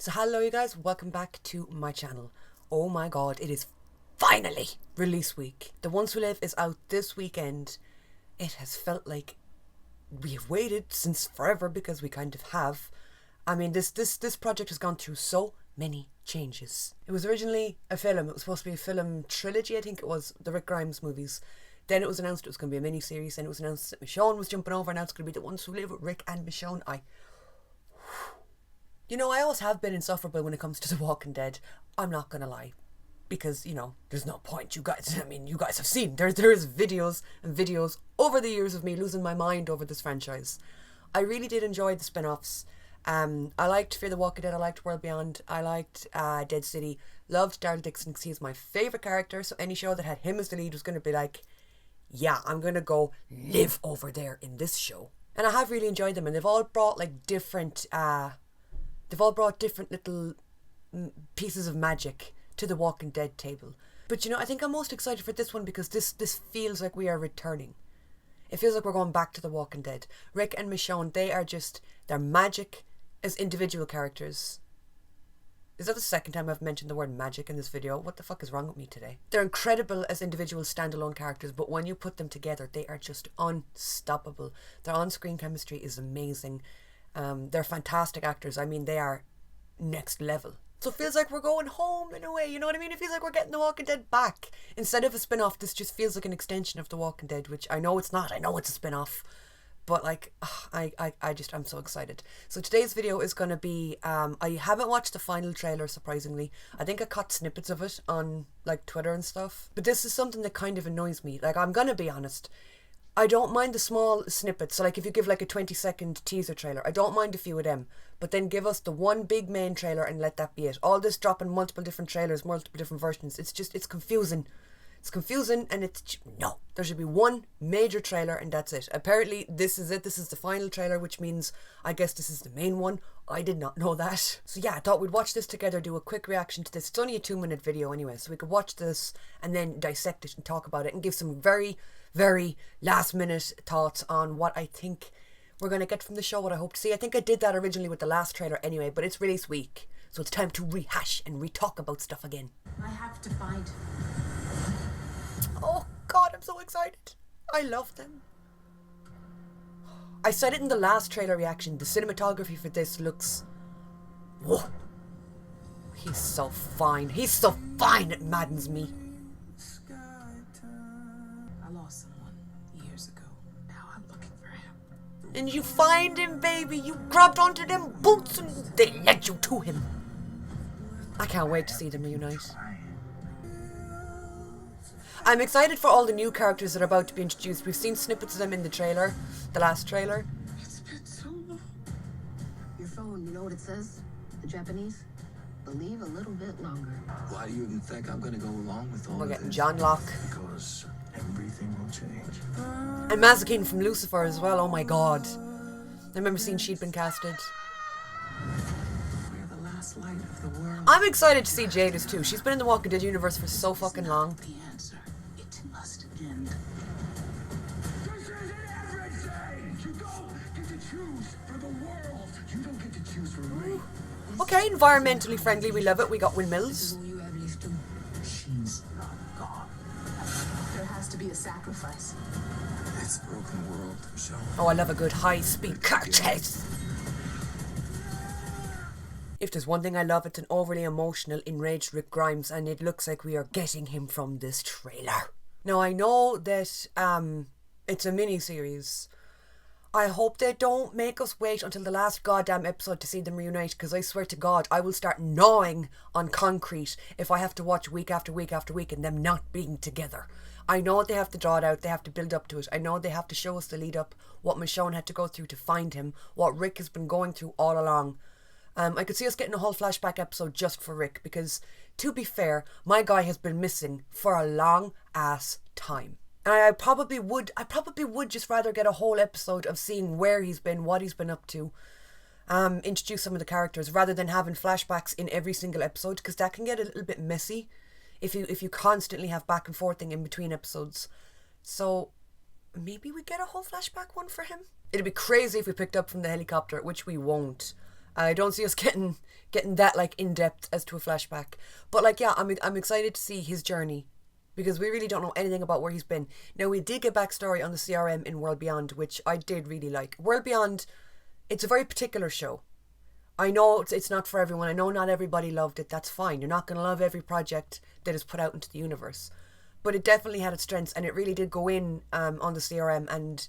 So hello you guys, welcome back to my channel. Oh my god, it is finally release week. The Once We Live is out this weekend. It has felt like we have waited since forever because we kind of have. I mean, this project has gone through so many changes. It was originally a film. It was supposed to be a film trilogy, I think it was, the Rick Grimes movies. Then it was announced it was going to be a mini-series. Then it was announced that Michonne was jumping over. Now it's going to be The Once We Live with Rick and Michonne. You know, I always have been insufferable when it comes to The Walking Dead. I'm not gonna lie. Because, you know, there's no point. You guys have seen. There's videos and videos over the years of me losing my mind over this franchise. I really did enjoy the spin-offs. I liked Fear the Walking Dead. I liked World Beyond. I liked Dead City. Loved Daryl Dixon because he's my favourite character. So any show that had him as the lead was going to be like, yeah, I'm going to go live over there in this show. And I have really enjoyed them. And they've all brought like different... They've all brought different little pieces of magic to the Walking Dead table. But you know, I think I'm most excited for this one because this feels like we are returning. It feels like we're going back to the Walking Dead. Rick and Michonne, they're magic as individual characters. Is that the second time I've mentioned the word magic in this video? What the fuck is wrong with me today? They're incredible as individual standalone characters, but when you put them together, they are just unstoppable. Their on-screen chemistry is amazing. They're fantastic actors. I mean, they are next level. So it feels like we're going home in a way, you know what I mean? It feels like we're getting The Walking Dead back. Instead of a spin-off, this just feels like an extension of The Walking Dead, which I know it's not. I know it's a spin-off. But like, I'm so excited. So today's video is going to be, I haven't watched the final trailer, surprisingly. I think I caught snippets of it on like Twitter and stuff. But this is something that kind of annoys me. Like, I'm going to be honest. I don't mind the small snippets. So like if you give like a 20-second teaser trailer, I don't mind a few of them. But then give us the one big main trailer and let that be it. All this dropping multiple different trailers, multiple different versions. It's confusing. It's confusing and no. There should be one major trailer and that's it. Apparently this is it. This is the final trailer, which means I guess this is the main one. I did not know that. So yeah, I thought we'd watch this together, do a quick reaction to this. It's only a 2-minute video anyway, so we could watch this and then dissect it and talk about it and give some very last minute thoughts on what I think we're going to get from the show, what I hope to see. I think I did that originally with the last trailer anyway, but it's release week, so it's time to rehash and re-talk about stuff again. I have to find. Oh god, I'm so excited. I love them. I said it in the last trailer reaction, the cinematography for this looks... Whoa. He's so fine. He's so fine, it maddens me. I lost someone years ago. Now I'm looking for him. And you find him, baby. You grabbed onto them boots and they led you to him. I can't wait to see them reunite. I'm excited for all the new characters that are about to be introduced. We've seen snippets of them in the trailer, the last trailer. It's been so long. Your phone, you know what it says? The Japanese? Believe a little bit longer. Why do you even think I'm gonna go along with all We're of getting this? John Locke. Because everything will change. And Mazikeen from Lucifer as well, oh my god. I remember seeing she'd been casted. We're the last light of the world. I'm excited to see Jadis too. She's been in the Walking Dead universe for so fucking long. The answer. It must end. This isn't everything! You don't get to choose for the world! You don't get to choose for me! Okay, environmentally friendly, we love it. We got windmills. Who you have used to. She's not gone. There has to be a sacrifice. It's a broken world, so... Oh, I love a good high-speed car chase. If there's one thing I love, it's an overly emotional, enraged Rick Grimes, and it looks like we are getting him from this trailer. Now, I know that it's a mini-series. I hope they don't make us wait until the last goddamn episode to see them reunite, because I swear to God, I will start gnawing on concrete if I have to watch week after week after week and them not being together. I know they have to draw it out, they have to build up to it. I know they have to show us the lead up, what Michonne had to go through to find him, what Rick has been going through all along. I could see us getting a whole flashback episode just for Rick, because, to be fair, my guy has been missing for a long ass time. And I probably would just rather get a whole episode of seeing where he's been, what he's been up to, introduce some of the characters, rather than having flashbacks in every single episode, because that can get a little bit messy if you constantly have back and forthing in between episodes. So maybe we get a whole flashback one for him. It'd be crazy if we picked up from the helicopter, which we won't. I don't see us getting that like in depth as to a flashback. But like, yeah, I'm excited to see his journey, because we really don't know anything about where he's been. Now, we did get backstory on the CRM in World Beyond, which I did really like. World Beyond, it's a very particular show. I know it's not for everyone. I know not everybody loved it. That's fine. You're not going to love every project that is put out into the universe. But it definitely had its strengths, and it really did go in on the CRM. And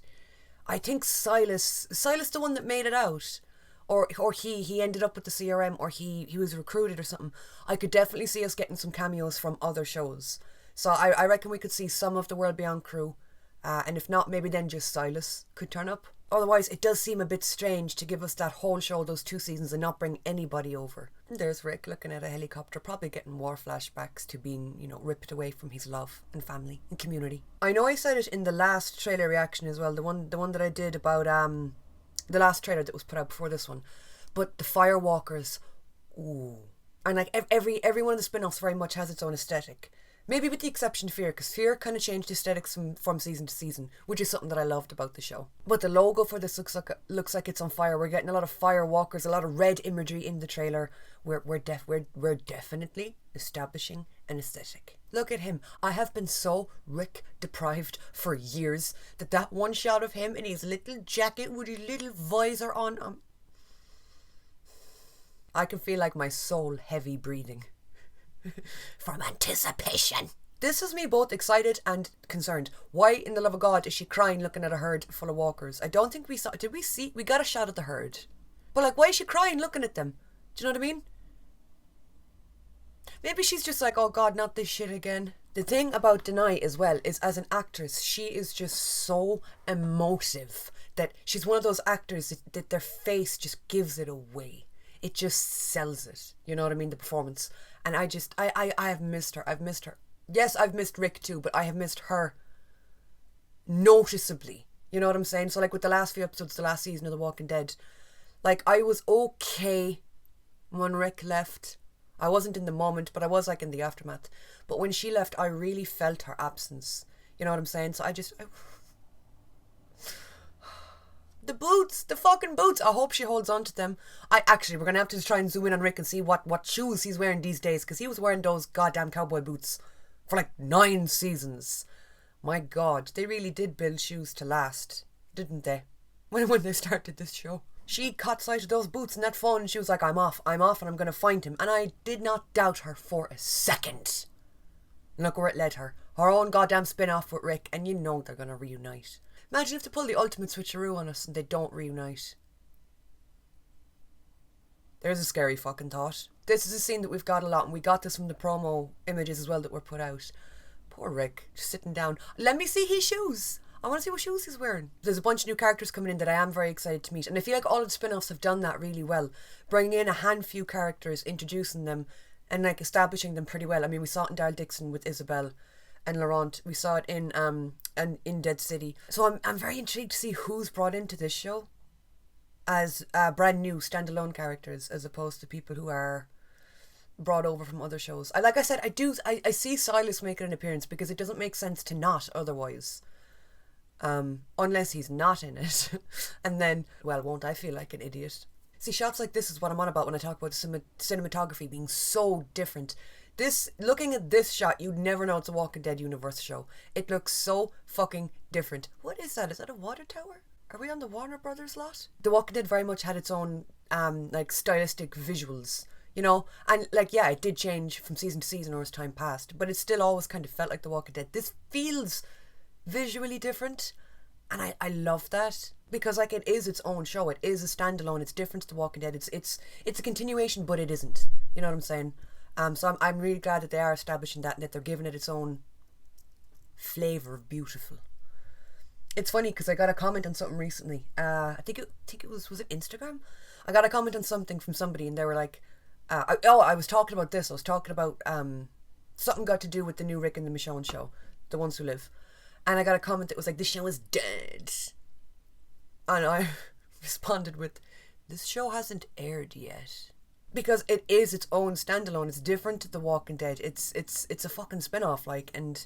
I think Silas the one that made it out, or he ended up with the CRM, or he was recruited or something. I could definitely see us getting some cameos from other shows. So I reckon we could see some of the World Beyond crew, and if not, maybe then just Silas could turn up. Otherwise, it does seem a bit strange to give us that whole show, those 2 seasons, and not bring anybody over. And there's Rick looking at a helicopter, probably getting more flashbacks to being, ripped away from his love and family and community. I know I said it in the last trailer reaction as well, the one that I did about the last trailer that was put out before this one, but the Firewalkers, ooh, and like every one of the spin-offs very much has its own aesthetic. Maybe with the exception of Fear, because Fear kind of changed aesthetics from season to season, which is something that I loved about the show. But the logo for this looks like it's on fire. We're getting a lot of Firewalkers, a lot of red imagery in the trailer. We're definitely establishing an aesthetic. Look at him. I have been so Rick deprived for years that one shot of him in his little jacket with his little visor on, I can feel like my soul heavy breathing. From anticipation. This is me both excited and concerned. Why in the love of God is she crying looking at a herd full of walkers? I don't think we saw. Did we see? We got a shot at the herd. But like, why is she crying looking at them? Do you know what I mean? Maybe she's just like, oh God, not this shit again. The thing about Denai as well is, as an actress, she is just so emotive that she's one of those actors that their face just gives it away. It just sells it. You know what I mean? The performance. And I have missed her. I've missed her. Yes, I've missed Rick too, but I have missed her noticeably. You know what I'm saying? So like with the last few episodes, the last season of The Walking Dead, like I was okay when Rick left. I wasn't in the moment, but I was like in the aftermath. But when she left, I really felt her absence. You know what I'm saying? So the boots, the fucking boots. I hope she holds on to them. We're going to have to try and zoom in on Rick and see what shoes he's wearing these days, because he was wearing those goddamn cowboy boots for like 9 seasons. My God, they really did build shoes to last, didn't they? When they started this show. She caught sight of those boots in that phone and she was like, I'm off and I'm going to find him. And I did not doubt her for a second. Look where it led her. Her own goddamn spin-off with Rick, and you know they're going to reunite. Imagine if they pull the ultimate switcheroo on us and they don't reunite. There's a scary fucking thought. This is a scene that we've got a lot, and we got this from the promo images as well that were put out. Poor Rick, just sitting down. Let me see his shoes. I want to see what shoes he's wearing. There's a bunch of new characters coming in that I am very excited to meet, and I feel like all of the spin-offs have done that really well. Bringing in a handful characters, introducing them, and like establishing them pretty well. I mean, we saw it in Daryl Dixon with Isabel and Laurent. We saw it in Dead City. So I'm very intrigued to see who's brought into this show as brand new standalone characters, as opposed to people who are brought over from other shows. Like I said, I see Silas making an appearance because it doesn't make sense to not otherwise. Unless he's not in it. And then, well, won't I feel like an idiot? See, shots like this is what I'm on about when I talk about cinematography being so different. Looking at this shot, you'd never know it's a Walking Dead universe show. It looks so fucking different. What is that? Is that a water tower? Are we on the Warner Brothers lot? The Walking Dead very much had its own, like, stylistic visuals, you know? And, like, yeah, it did change from season to season or as time passed, but it still always kind of felt like The Walking Dead. This feels visually different, and I love that, because like it is its own show. It is a standalone. It's different to The Walking Dead. It's a continuation, but it isn't. You know what I'm saying? So I'm really glad that they are establishing that and that they're giving it its own flavour of beautiful. It's funny because I got a comment on something recently. I think it was it Instagram? I got a comment on something from somebody and they were like, I was talking about this. I was talking about something got to do with the new Rick and the Michonne show, The Ones Who Live. And I got a comment that was like, this show is dead. And I responded with, this show hasn't aired yet. Because it is its own standalone. It's different to The Walking Dead. It's a fucking spin-off, like, and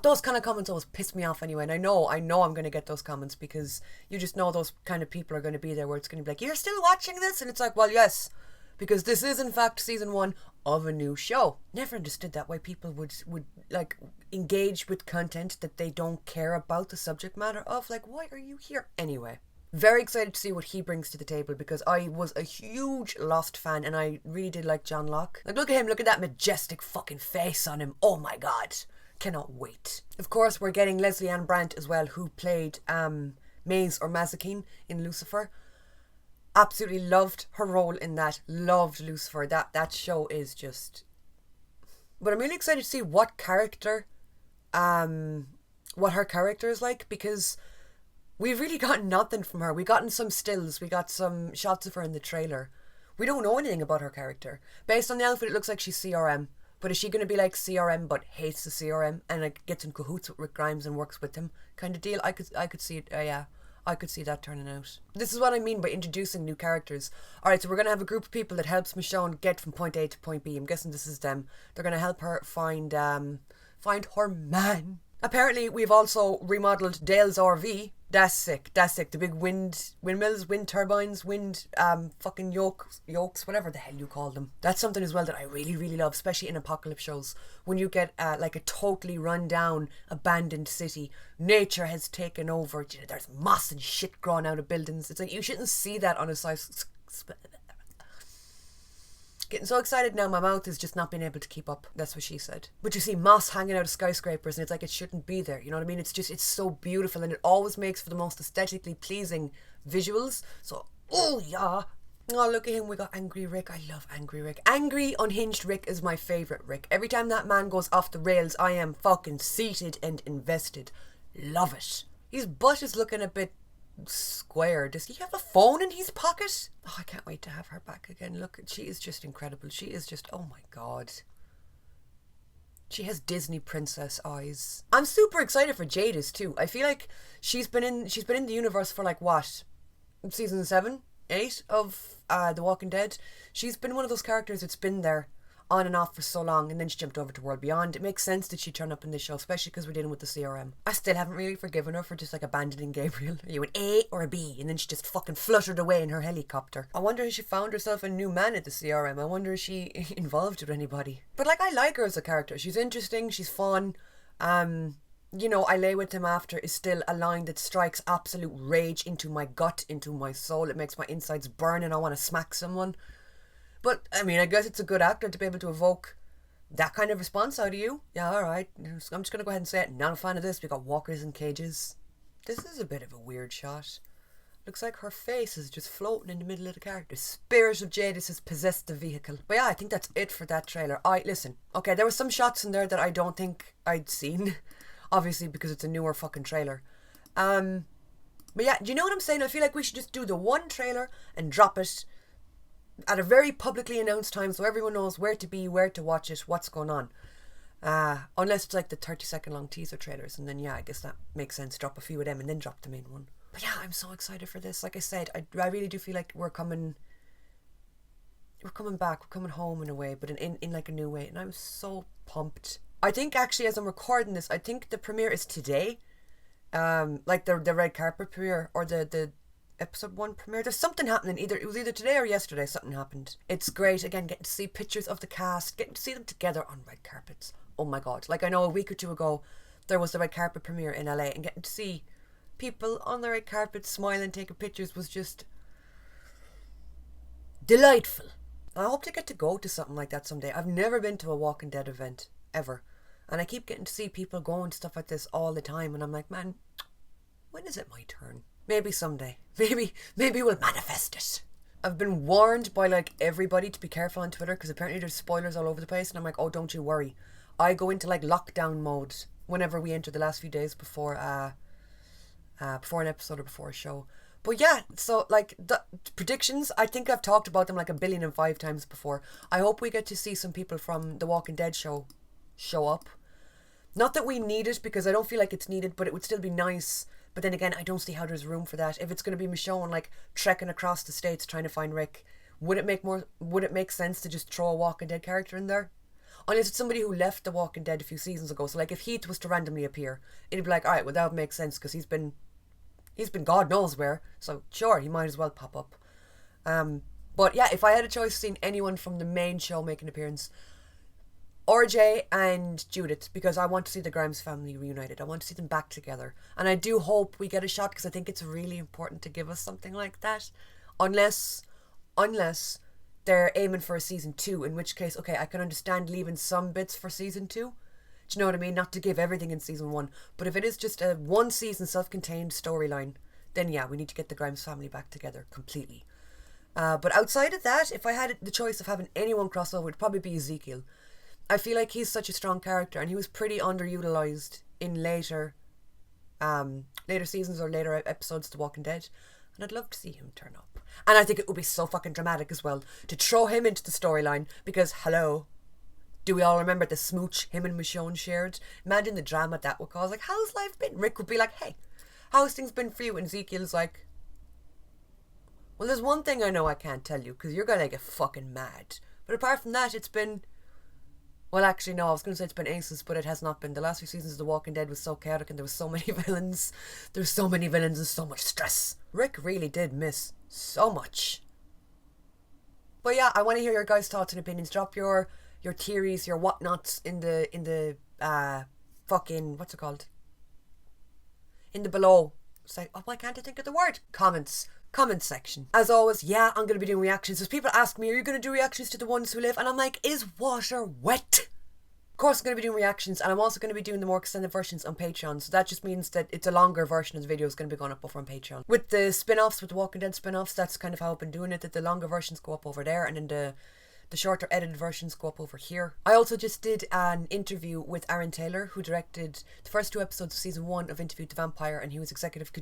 those kind of comments always piss me off anyway. And I know I'm going to get those comments because you just know those kind of people are going to be there where it's going to be like, you're still watching this? And it's like, well, yes, because this is in fact season 1 of a new show. Never understood that, why people would like engage with content that they don't care about the subject matter of. Like, why are you here anyway? Very excited to see what he brings to the table because I was a huge Lost fan and I really did like John Locke. Like, look at him, look at that majestic fucking face on him. Oh my god. Cannot wait. Of course, we're getting Leslie Ann Brandt as well, who played Maze or Mazikeen in Lucifer. Absolutely loved her role in that. Loved Lucifer. That show is just... But I'm really excited to see what character, what her character is like, because we've really gotten nothing from her. We gotten some stills. We got some shots of her in the trailer. We don't know anything about her character. Based on the outfit, it looks like she's CRM. But is she going to be like CRM but hates the CRM and like gets in cahoots with Rick Grimes and works with him kind of deal? I could see it. Yeah, I could see that turning out. This is what I mean by introducing new characters. Alright, so we're going to have a group of people that helps Michonne get from point A to point B. I'm guessing this is them. They're going to help her find her man. Apparently, we've also remodeled Dale's RV. That's sick. That's sick. The big windmills, wind turbines, fucking yokes, whatever the hell you call them. That's something as well that I really, really love, especially in apocalypse shows. When you get like a totally run down, abandoned city, nature has taken over. There's moss and shit growing out of buildings. It's like, you shouldn't see that on a sci-fi. Getting so excited now, my mouth is just not being able to keep up. That's what she said. But you see moss hanging out of skyscrapers and it's like it shouldn't be there. You know what I mean? It's so beautiful and it always makes for the most aesthetically pleasing visuals. So, oh yeah. Oh, look at him. We got Angry Rick. I love Angry Rick. Angry, unhinged Rick is my favourite Rick. Every time that man goes off the rails, I am fucking seated and invested. Love it. His butt is looking a bit square. Does he have a phone in his pocket? Oh, I can't wait to have her back again. Look, she is just incredible. She is just, oh my god. She has Disney princess eyes. I'm super excited for Jadis too. I feel like she's been in the universe for like what? Season 7, 8 of The Walking Dead. She's been one of those characters that's been there on and off for so long, and then she jumped over to World Beyond. It makes sense that she turned up in this show, especially because we're dealing with the CRM. I still haven't really forgiven her for just like abandoning Gabriel. Are you an A or a B? And then she just fucking fluttered away in her helicopter. I wonder if she found herself a new man at the CRM. I wonder if she involved with anybody. But like, I like her as a character. She's interesting, she's fun. You know, I lay with him after is still a line that strikes absolute rage into my gut, into my soul. It makes my insides burn and I want to smack someone. But, I mean, I guess it's a good actor to be able to evoke that kind of response out of you. Yeah, alright. I'm just going to go ahead and say it. Not a fan of this. We got walkers and cages. This is a bit of a weird shot. Looks like her face is just floating in the middle of the character. Spirit of Jadis has possessed the vehicle. But yeah, I think that's it for that trailer. Listen. Okay, there were some shots in there that I don't think I'd seen. Obviously, because it's a newer fucking trailer. But yeah, do you know what I'm saying? I feel like we should just do the one trailer and drop it at a very publicly announced time so everyone knows where to be, where to watch it, what's going on. Unless it's like the 30-second long teaser trailers, and then yeah, I guess that makes sense. Drop a few of them and then drop the main one. But yeah, I'm so excited for this. Like I said, I really do feel like we're coming back, we're coming home in a way, but in like a new way, and I'm so pumped. I think actually as I'm recording this, I think the premiere is today. Like the red carpet premiere or the episode 1 premiere. There's something happening. It was either today or yesterday something happened. It's great, again, getting to see pictures of the cast, getting to see them together on red carpets. Oh my god. Like, I know a week or two ago there was the red carpet premiere in LA, and getting to see people on the red carpet smiling, taking pictures was just delightful. I hope to get to go to something like that someday. I've never been to a Walking Dead event ever, and I keep getting to see people going to stuff like this all the time, and I'm like, man, when is it my turn? Maybe someday. Maybe we'll manifest it. I've been warned by like everybody to be careful on Twitter because apparently there's spoilers all over the place, and I'm like, oh, don't you worry. I go into like lockdown mode whenever we enter the last few days before an episode or before a show. But yeah, so like the predictions, I think I've talked about them like 1,000,000,005 times before. I hope we get to see some people from the Walking Dead show up. Not that we need it, because I don't feel like it's needed, but it would still be nice. But then again, I don't see how there's room for that. If it's going to be Michonne like trekking across the states trying to find Rick, would it make sense to just throw a Walking Dead character in there? Unless it's somebody who left The Walking Dead a few seasons ago. So like if Heath was to randomly appear, it'd be like, alright, well that would make sense because he's been God knows where. So sure, he might as well pop up. But yeah, if I had a choice of seeing anyone from the main show make an appearance, RJ and Judith, because I want to see the Grimes family reunited. I want to see them back together. And I do hope we get a shot because I think it's really important to give us something like that. Unless they're aiming for a season 2, in which case, okay, I can understand leaving some bits for season 2. Do you know what I mean? Not to give everything in season 1. But if it is just a one season self-contained storyline, then yeah, we need to get the Grimes family back together completely. But outside of that, if I had the choice of having anyone cross over, it'd probably be Ezekiel. I feel like he's such a strong character and he was pretty underutilized in later seasons or later episodes of The Walking Dead. And I'd love to see him turn up. And I think it would be so fucking dramatic as well to throw him into the storyline because, hello, do we all remember the smooch him and Michonne shared? Imagine the drama that would cause. Like, how's life been? Rick would be like, hey, how's things been for you? And Ezekiel's like, well, there's one thing I know I can't tell you because you're going to get fucking mad. But apart from that, it's been... Well, actually, no, I was going to say it's been aces, but it has not been. The last few seasons of The Walking Dead was so chaotic and there was so many villains. There was so many villains and so much stress. Rick really did miss so much. But yeah, I want to hear your guys' thoughts and opinions. Drop your theories, your whatnots in the fucking, what's it called? In the below. Say, oh, why can't I think of the word? Comment section. As always, yeah, I'm going to be doing reactions. As people ask me, are you going to do reactions to The Ones Who Live? And I'm like, is water wet? Of course I'm going to be doing reactions, and I'm also going to be doing the more extended versions on Patreon. So that just means that it's a longer version of the video is going to be going up over on Patreon. With the spin-offs, with the Walking Dead spin-offs, that's kind of how I've been doing it, that the longer versions go up over there, and then the shorter edited versions go up over here. I also just did an interview with Aaron Taylor, who directed the first 2 episodes of season 1 of Interview with the Vampire, and he was executive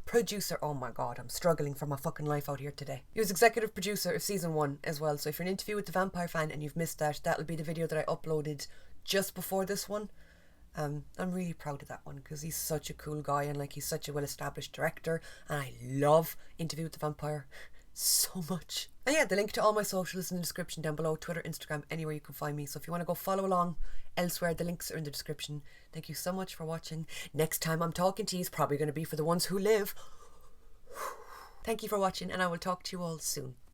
producer. Oh my god, I'm struggling for my fucking life out here today. He was executive producer of season 1 as well. So if you're an Interview with the Vampire fan and you've missed that, that'll be the video that I uploaded just before this one. I'm really proud of that one because he's such a cool guy and like he's such a well-established director, and I love Interview with the Vampire so much. And yeah, the link to all my socials is in the description down below. Twitter, Instagram, anywhere you can find me. So if you want to go follow along elsewhere, the links are in the description. Thank you so much for watching. Next time I'm talking to you is probably going to be for The Ones Who Live. Thank you for watching, and I will talk to you all soon.